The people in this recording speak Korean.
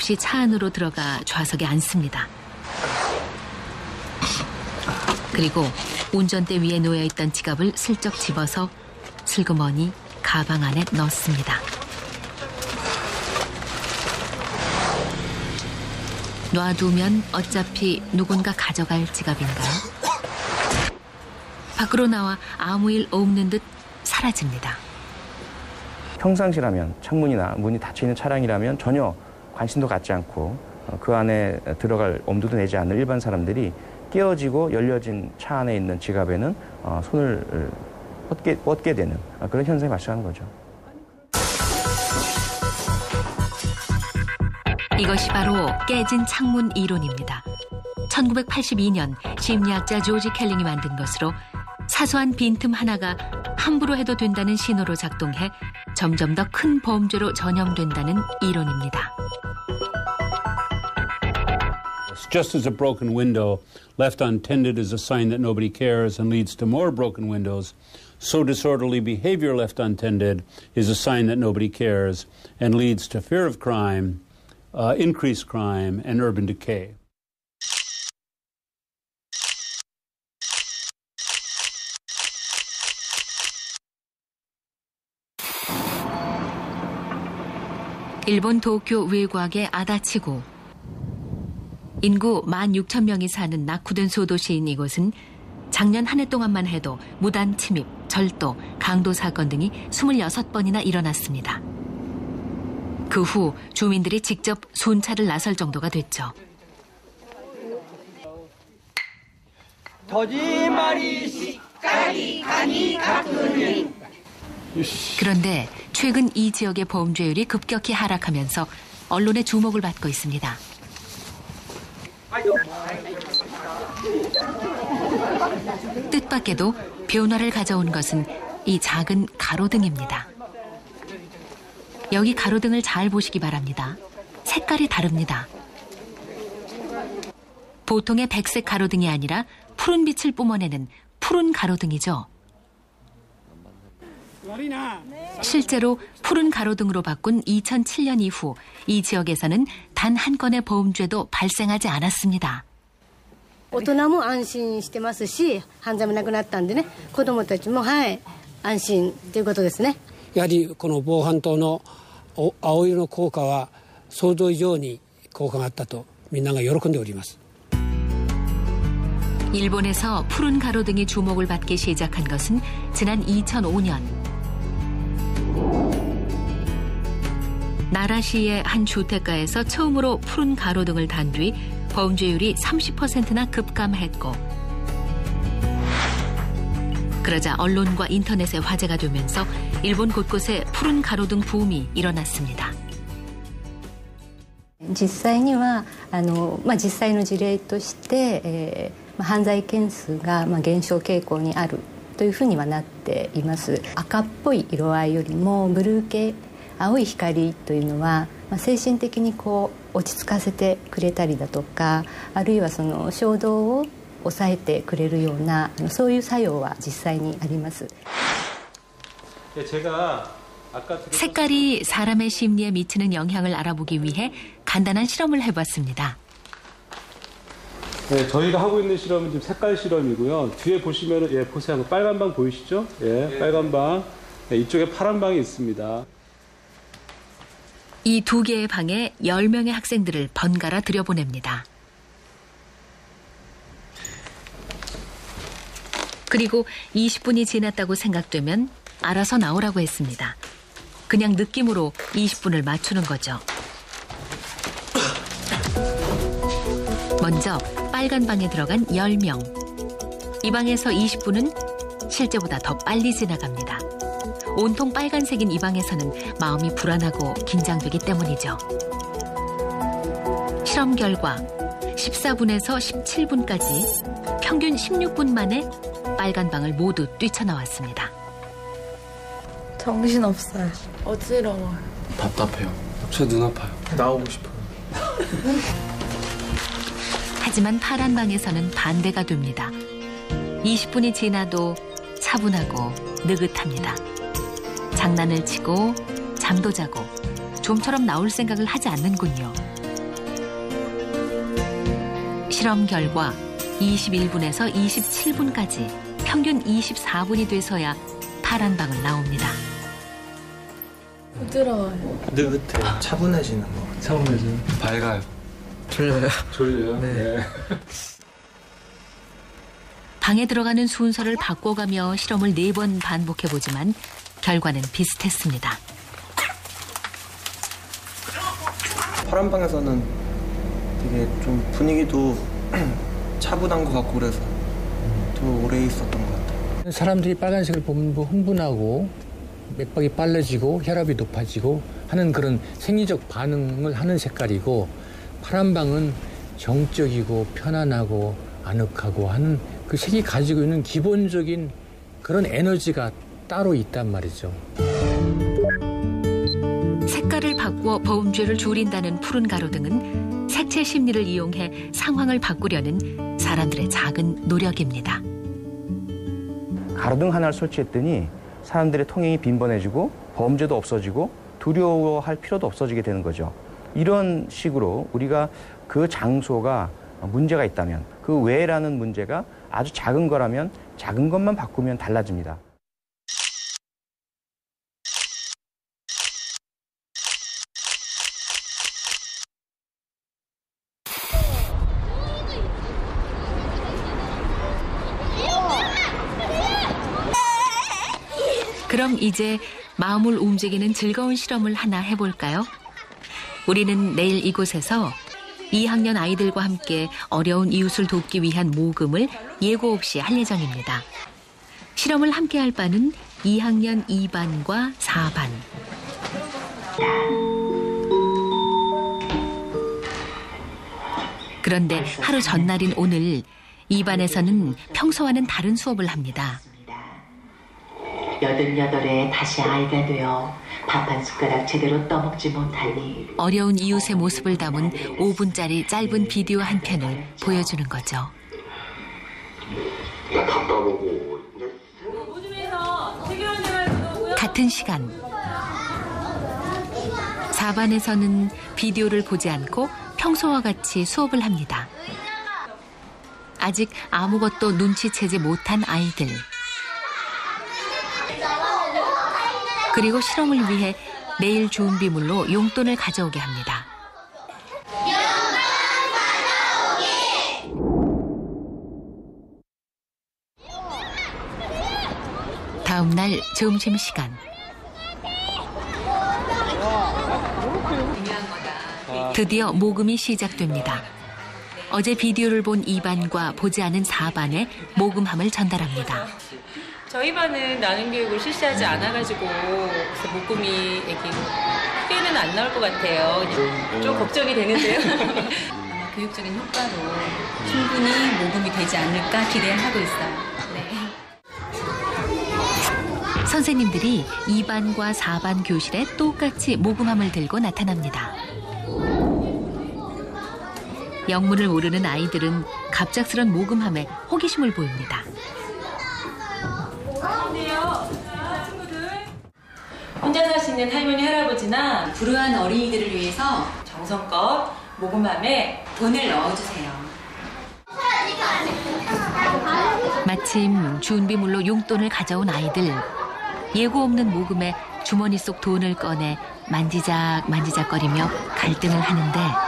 없이 차 안으로 들어가 좌석에 앉습니다. 그리고 운전대 위에 놓여있던 지갑을 슬쩍 집어서 슬그머니 가방 안에 넣습니다. 놔두면 어차피 누군가 가져갈 지갑인가요? 밖으로 나와 아무 일 없는 듯 사라집니다. 평상시라면 창문이나 문이 닫혀있는 차량이라면 전혀 관심도 갖지 않고 그 안에 들어갈 엄두도 내지 않는 일반 사람들이 깨어지고 열려진 차 안에 있는 지갑에는 손을 뻗게 되는 그런 현상이 발생하는 거죠. 이것이 바로 깨진 창문 이론입니다. 1982년 심리학자 조지 켈링이 만든 것으로 사소한 빈틈 하나가 함부로 해도 된다는 신호로 작동해 점점 더 큰 범죄로 전염된다는 이론입니다. Just as a broken window left untended is a sign that nobody cares and leads to more broken windows, so disorderly behavior left untended is a sign that nobody cares and leads to fear of crime, increased crime, and urban decay. 일본 도쿄 외곽의 아다치구. 인구 16,000명이 사는 낙후된 소도시인 이곳은 작년 한 해 동안만 해도 무단 침입, 절도, 강도 사건 등이 26번이나 일어났습니다. 그 후 주민들이 직접 순찰을 나설 정도가 됐죠. 그런데 최근 이 지역의 범죄율이 급격히 하락하면서 언론의 주목을 받고 있습니다. 뜻밖에도 변화를 가져온 것은 이 작은 가로등입니다. 여기 가로등을 잘 보시기 바랍니다. 색깔이 다릅니다. 보통의 백색 가로등이 아니라 푸른 빛을 뿜어내는 푸른 가로등이죠. 실제로 푸른 가로등으로 바꾼 2007년 이후 이 지역에서는 단 한 건의 범죄도 발생하지 않았습니다. 大人も安心してますし、犯罪もなくなったんでね、子供たちも安心ということですね。やはりこの防犯灯の青色の効果は想像以上に効果があったとみんなが喜んでおります。 일본에서 푸른 가로등이 주목을 받기 시작한 것은 지난 2005년. 나라시의 한 주택가에서 처음으로 푸른 가로등을 단 뒤 범죄율이 30%나 급감했고, 그러자 언론과 인터넷에 화제가 되면서 일본 곳곳에 푸른 가로등 붐이 일어났습니다. 実際には実際の事例として、犯罪件数が減少傾向にあるというふうにはなっています。赤っぽい色合いよりもブルー系、青い光というのは、精神的に落ち着かせてくれたりだとか、あるいはその衝動を抑えてくれるようなそういう作用は実際にあります。 색깔이 사람의 심리에 미치는 영향을 알아보기 위해 간단한 실험을 해봤습니다. 네, 저희가 하고 있는 실험은 지금 색깔 실험이고요. 뒤에 보시면은 보세요. 빨간 방 보이시죠? 빨간 방. 이쪽에 파란 방이 있습니다. 이 두 개의 방에 10명의 학생들을 번갈아 들여보냅니다. 그리고 20분이 지났다고 생각되면 알아서 나오라고 했습니다. 그냥 느낌으로 20분을 맞추는 거죠. 먼저 빨간 방에 들어간 10명. 이 방에서 20분은 실제보다 더 빨리 지나갑니다. 온통 빨간색인 이 방에서는 마음이 불안하고 긴장되기 때문이죠. 실험 결과 14분에서 17분까지 평균 16분 만에 빨간 방을 모두 뛰쳐나왔습니다. 정신없어요. 어지러워요. 답답해요. 저 눈 아파요. 나오고 싶어요. 하지만 파란 방에서는 반대가 됩니다. 20분이 지나도 차분하고 느긋합니다. 장난을 치고 잠도 자고 좀처럼 나올 생각을 하지 않는군요. 실험 결과 21분에서 27분까지 평균 24분이 돼서야 파란 방울 나옵니다. 부드러워요. 느긋해요. 차분해지는 거. 차분해지는. 밝아요. 졸려요. 졸려요? 네. 방에 들어가는 순서를 바꿔가며 실험을 4번 반복해보지만 결과는 비슷했습니다. 파란 방에서는 되게 좀 분위기도 차분한 것 같고 그래서 더 오래 있었던 것 같아요. 사람들이 빨간색을 보면 흥분하고 맥박이 빨라지고 혈압이 높아지고 하는 그런 생리적 반응을 하는 색깔이고, 파란 방은 정적이고 편안하고 아늑하고 하는 그 색이 가지고 있는 기본적인 그런 에너지가 따로 있단 말이죠. 색깔을 바꾸어 범죄를 줄인다는 푸른 가로등은 색채 심리를 이용해 상황을 바꾸려는 사람들의 작은 노력입니다. 가로등 하나를 설치했더니 사람들의 통행이 빈번해지고 범죄도 없어지고 두려워할 필요도 없어지게 되는 거죠. 이런 식으로 우리가 그 장소가 문제가 있다면 그 외라는 문제가 아주 작은 거라면 작은 것만 바꾸면 달라집니다. 그럼 이제 마음을 움직이는 즐거운 실험을 하나 해볼까요? 우리는 내일 이곳에서 2학년 아이들과 함께 어려운 이웃을 돕기 위한 모금을 예고 없이 할 예정입니다. 실험을 함께 할 바는 2학년 2반과 4반. 그런데 하루 전날인 오늘 2반에서는 평소와는 다른 수업을 합니다. 88에 다시 아이가 되어 밥 한 숟가락 제대로 떠먹지 못하니 어려운 이웃의 모습을 담은 5분짜리 짧은 비디오 한 편을 보여주는 거죠. 같은 시간 4반에서는 비디오를 보지 않고 평소와 같이 수업을 합니다. 아직 아무것도 눈치채지 못한 아이들. 그리고 실험을 위해 내일 준비물로 용돈을 가져오게 합니다. 다음 날 점심시간. 드디어 모금이 시작됩니다. 어제 비디오를 본 2반과 보지 않은 4반에 모금함을 전달합니다. 저희 반은 나눔 교육을 실시하지 않아가지고 그래서 모금이 크게는 안 나올 것 같아요. 좀 걱정이 되는데요. 아마 교육적인 효과로 충분히 모금이 되지 않을까 기대하고 있어요. 네. 선생님들이 2반과 4반 교실에 똑같이 모금함을 들고 나타납니다. 영문을 모르는 아이들은 갑작스런 모금함에 호기심을 보입니다. 혼자 사시는 할머니, 할아버지나 불우한 어린이들을 위해서 정성껏 모금함에 돈을 넣어주세요. 마침 준비물로 용돈을 가져온 아이들. 예고 없는 모금에 주머니 속 돈을 꺼내 만지작거리며 갈등을 하는데